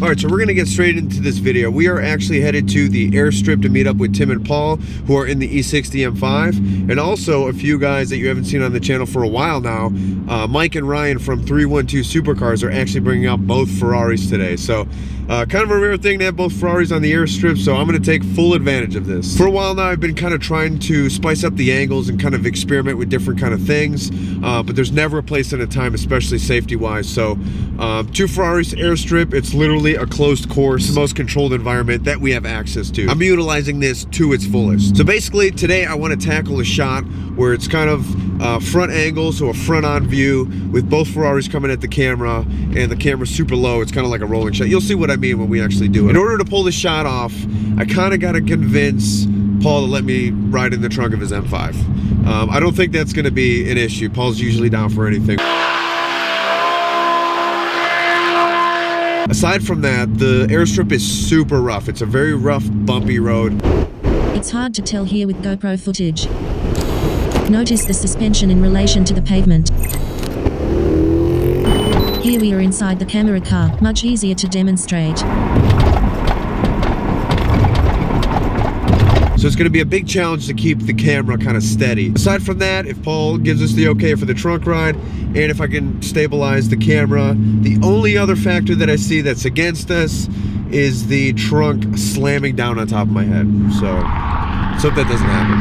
All right, so we're gonna get straight into this video. We are actually headed to the airstrip to meet up with Tim and Paul, who are in the E60 M5, and also a few guys that you haven't seen on the channel for a while now. Mike and Ryan from 312 Supercars are actually bringing out both Ferraris today. So kind of a rare thing to have both Ferraris on the airstrip, so I'm gonna take full advantage of this. For a while now, I've been kind of trying to spice up the angles and kind of experiment with different kind of things, but there's never a place and a time, especially safety-wise. So two Ferraris airstrip, it's literally a closed course, the most controlled environment that we have access to. I'm utilizing this to its fullest. So basically today I want to tackle a shot where it's kind of front angle, so a front-on view with both Ferraris coming at the camera and the camera's super low. It's kind of like a rolling shot. You'll see what I mean when we actually do it. In order to pull this shot off, I kind of got to convince Paul to let me ride in the trunk of his M5. I don't think that's going to be an issue. Paul's usually down for anything. Aside from that, the airstrip is super rough. It's a very rough, bumpy road. It's hard to tell here with GoPro footage. Notice the suspension in relation to the pavement. Here we are inside the camera car, much easier to demonstrate. So it's going to be a big challenge to keep the camera kind of steady. Aside from that, if Paul gives us the okay for the trunk ride, and if I can stabilize the camera, the only other factor that I see that's against us is the trunk slamming down on top of my head. So let's hope that doesn't happen.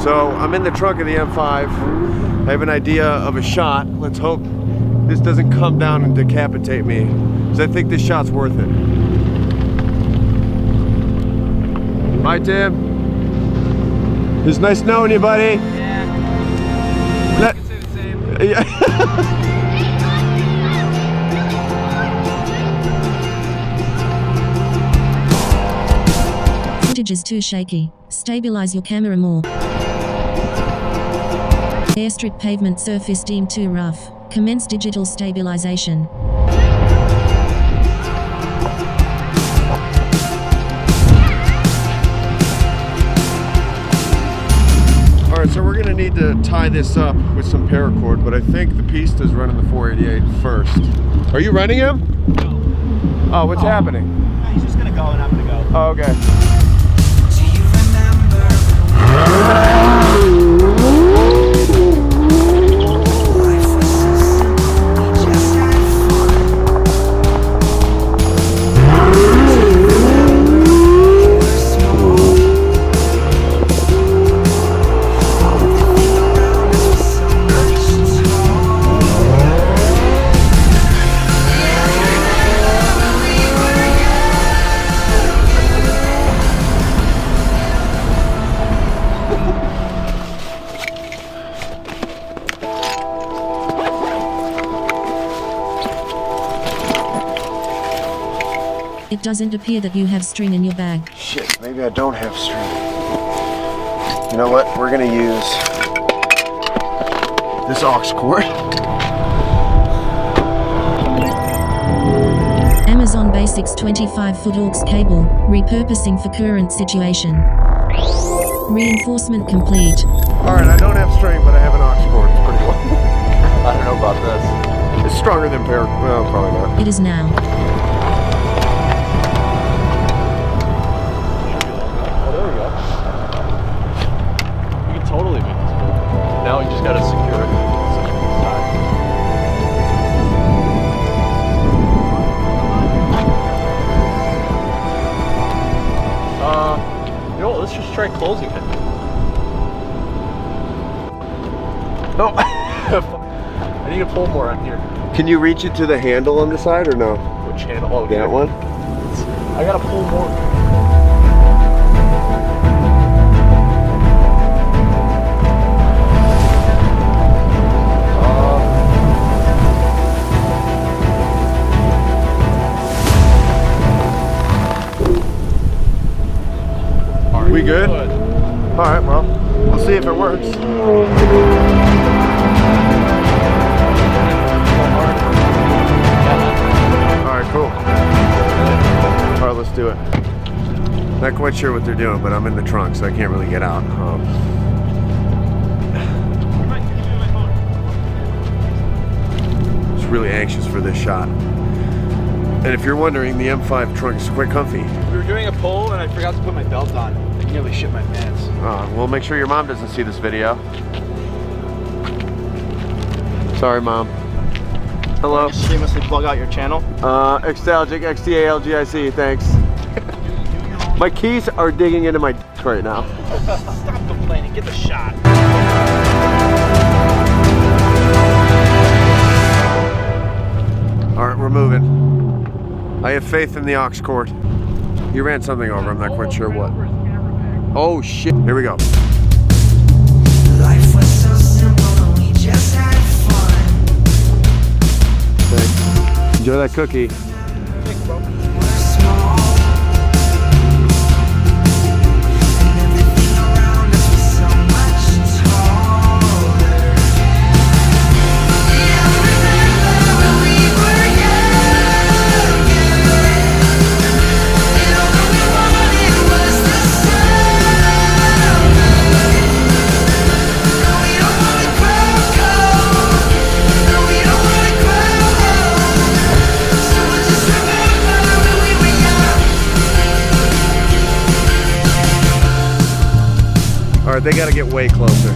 So I'm in the trunk of the M5. I have an idea of a shot. Let's hope this doesn't come down and decapitate me, because I think this shot's worth it. Bye, Tim. It's nice knowing you, buddy. Yeah. I can say the same. Yeah. Footage is too shaky. Stabilize your camera more. Airstrip pavement surface deemed too rough. Commence digital stabilization. Alright, so we're gonna need to tie this up with some paracord, but I think the Pista is running the 488 first. Are you running him? No. Oh, what's happening? No, he's just gonna go and I'm gonna go. Oh, okay. Do you remember? It doesn't appear that you have string in your bag. Shit, maybe I don't have string. You know what? We're gonna use this aux cord. Amazon Basics 25-foot aux cable, repurposing for current situation. Reinforcement complete. Alright, I don't have string, but I have an aux cord. It's pretty long. I don't know about this. It's stronger than paracord. Well, probably not. It is now. Totally make this move. Now we just gotta secure it. You know what, let's just try closing it. No! I need to pull more on here. Can you reach it to the handle on the side or no? Which handle? Oh, That one? I gotta pull more. We good? Alright, well, we'll see if it works. Alright, cool. Alright, let's do it. Not quite sure what they're doing, but I'm in the trunk, so I can't really get out. really anxious for this shot. And if you're wondering, the M5 trunk is quite comfy. We were doing a pull and I forgot to put my belt on. I nearly shit my pants. Well, make sure your mom doesn't see this video. Sorry, Mom. Hello. Shamelessly plug out your channel. Extalgic, XTALGIC, thanks. My keys are digging into my dick right now. Stop complaining, get the shot. All right, we're moving. I have faith in the aux cord. He ran something over, I'm not quite sure what. Oh shit, here we go. Life was so simple and we just had fun. Thanks. Enjoy that cookie. We're small. And everything around us was so much taller. Yeah, remember when we were younger? And all that we wanted was the summer. No, we don't wanna grow cold. No, we don't wanna grow old. So we'll just remember when we were young. All right, they gotta get way closer.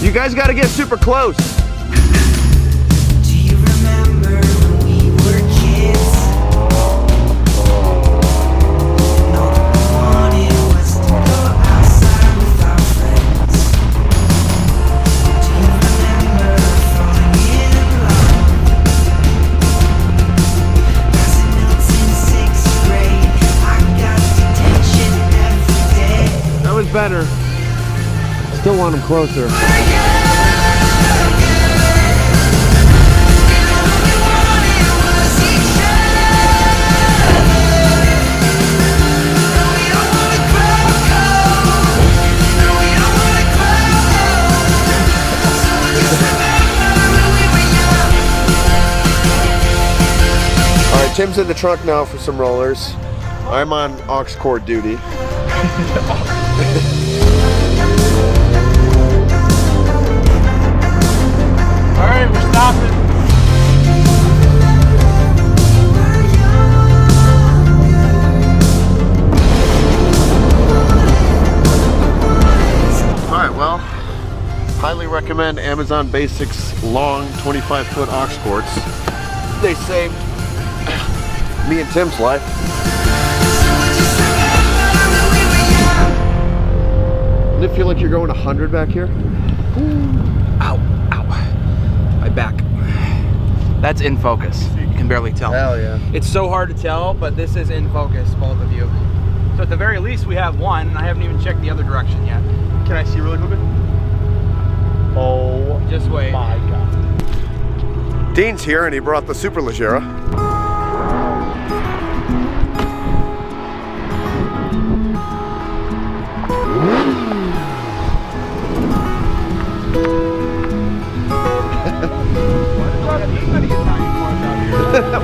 You guys gotta get super close. Do you remember when we were kids? And all that we wanted was to go outside with our friends. Do you remember falling in love? Passing notes in 6th grade, I got detention every day. That was better. Still want them closer. All right, Tim's in the trunk now for some rollers. I'm on aux cord duty. Alright, we're stopping. All right, well, highly recommend Amazon Basics long 25-foot aux cords. They saved me and Tim's life. Doesn't it feel like you're going 100 back here? Ow, ow. My back. That's in focus. You can barely tell. Hell yeah. It's so hard to tell, but this is in focus, both of you. So at the very least we have one, and I haven't even checked the other direction yet. Can I see really quick? Oh, Just wait. my God. Dean's here and he brought the Superleggera.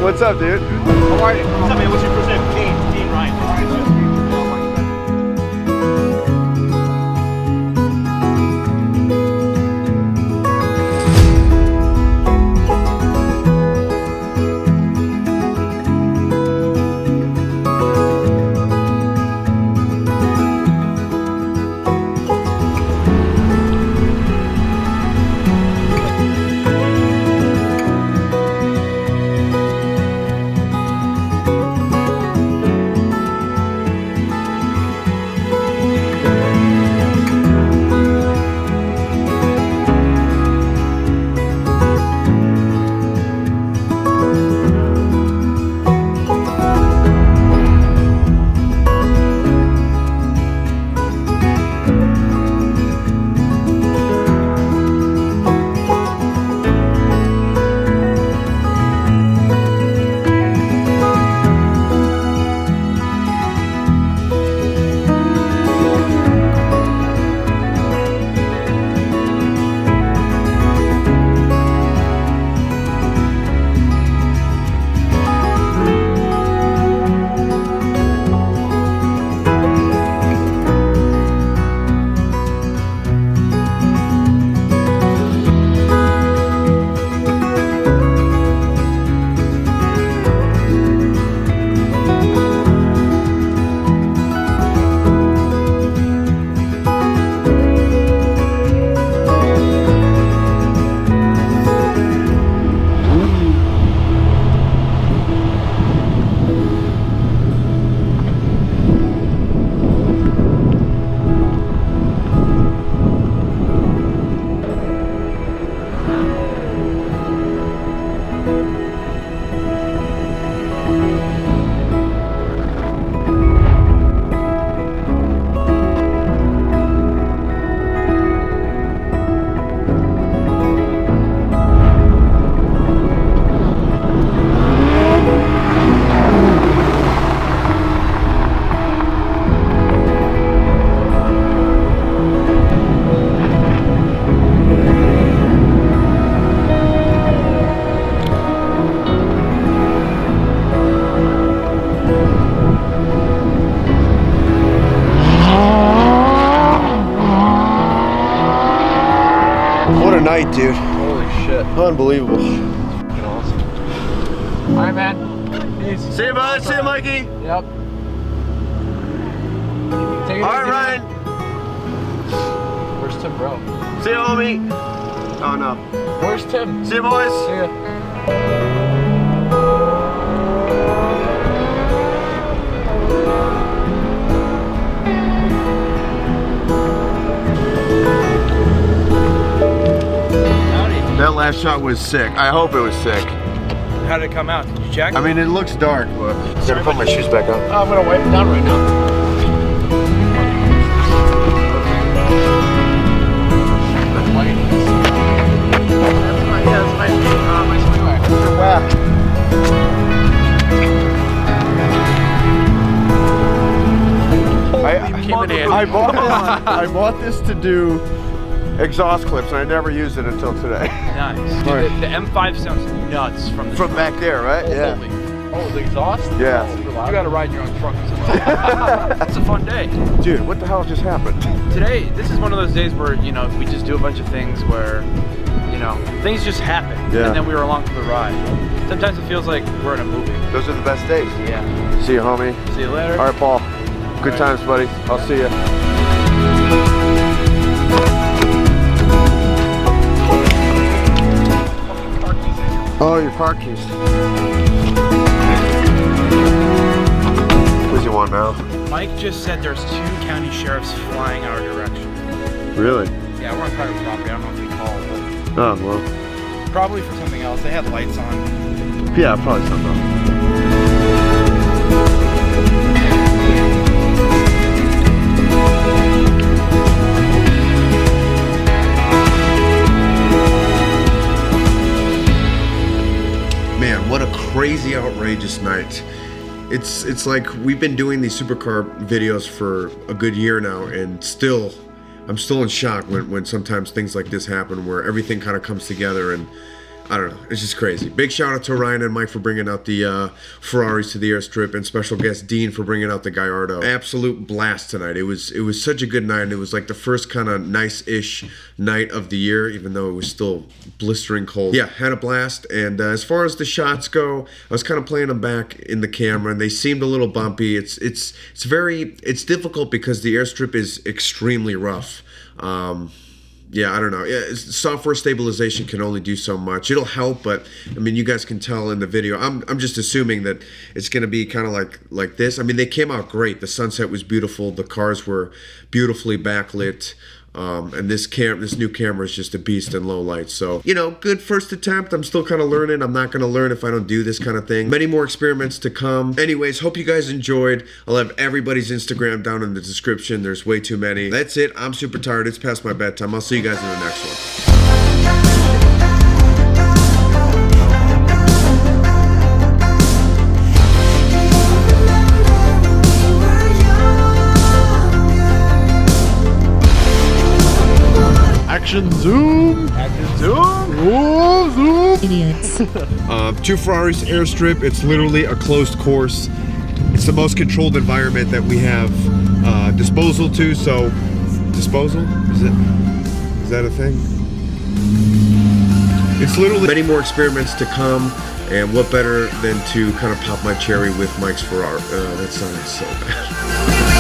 What's up, dude? How are you? What's up, man? What's your first name? Dean Ryan. night, dude. Holy shit. Unbelievable. Fucking awesome. Alright, man. Peace. See you, bud. See you, Mikey. Yep. Take it All right, easy, Ryan. man. Where's Tim, bro? See you, homie. Oh, no. Where's Tim? See you, boys. See ya. That last shot was sick. I hope it was sick. How did it come out? Did you check? I mean, it looks dark, but I gotta put my shoes back on. I'm gonna wipe it down right now. I bought this to do exhaust clips, and I never used it until today. Nice. Dude, Right. the M5 sounds nuts from the From truck. back there, right? Yeah. Holy. Oh, the exhaust? Yeah. Super You loud. gotta ride in your own truck. It's a fun day. Dude, what the hell just happened? Today, this is one of those days where, you know, we just do a bunch of things where, you know, things just happen. Yeah. And then we were along for the ride. Sometimes it feels like we're in a movie. Those are the best days. Yeah. See you, homie. See you later. All right, Paul. Good times, buddy. I'll see you. Oh, your car keys. What do you want now? Mike just said there's 2 county sheriffs flying our direction. Really? Yeah, we're on private property. I don't know if they called, Oh, well. but probably for something else. They had lights on. Yeah, probably something else. Man, what a crazy, outrageous night. It's like we've been doing these supercar videos for a good year now, and I'm still in shock when sometimes things like this happen where everything kind of comes together, and I don't know, it's just crazy. Big shout out to Ryan and Mike for bringing out the Ferraris to the airstrip, and special guest Dean for bringing out the Gallardo. Absolute blast tonight. It was such a good night, and it was like the first kind of nice-ish night of the year, even though it was still blistering cold. Yeah, had a blast, and as far as the shots go, I was kind of playing them back in the camera, and they seemed a little bumpy. It's difficult because the airstrip is extremely rough. Yeah, I don't know. Yeah, software stabilization can only do so much. It'll help, but I mean, you guys can tell in the video. I'm just assuming that it's going to be kind of like this. I mean, they came out great. The sunset was beautiful. The cars were beautifully backlit. And this new camera is just a beast in low light. So, you know, good first attempt. I'm still kind of learning. I'm not going to learn if I don't do this kind of thing. Many more experiments to come. Anyways, hope you guys enjoyed. I'll have everybody's Instagram down in the description. There's way too many. That's it. I'm super tired. It's past my bedtime. I'll see you guys in the next one. Action zoom! Action zoom! Oh, zoom! Idiots. 2 Ferraris airstrip. It's literally a closed course. It's the most controlled environment that we have disposal to. So, disposal? Is that a thing? It's literally many more experiments to come, and what better than to kind of pop my cherry with Mike's Ferrari? That sounds so bad.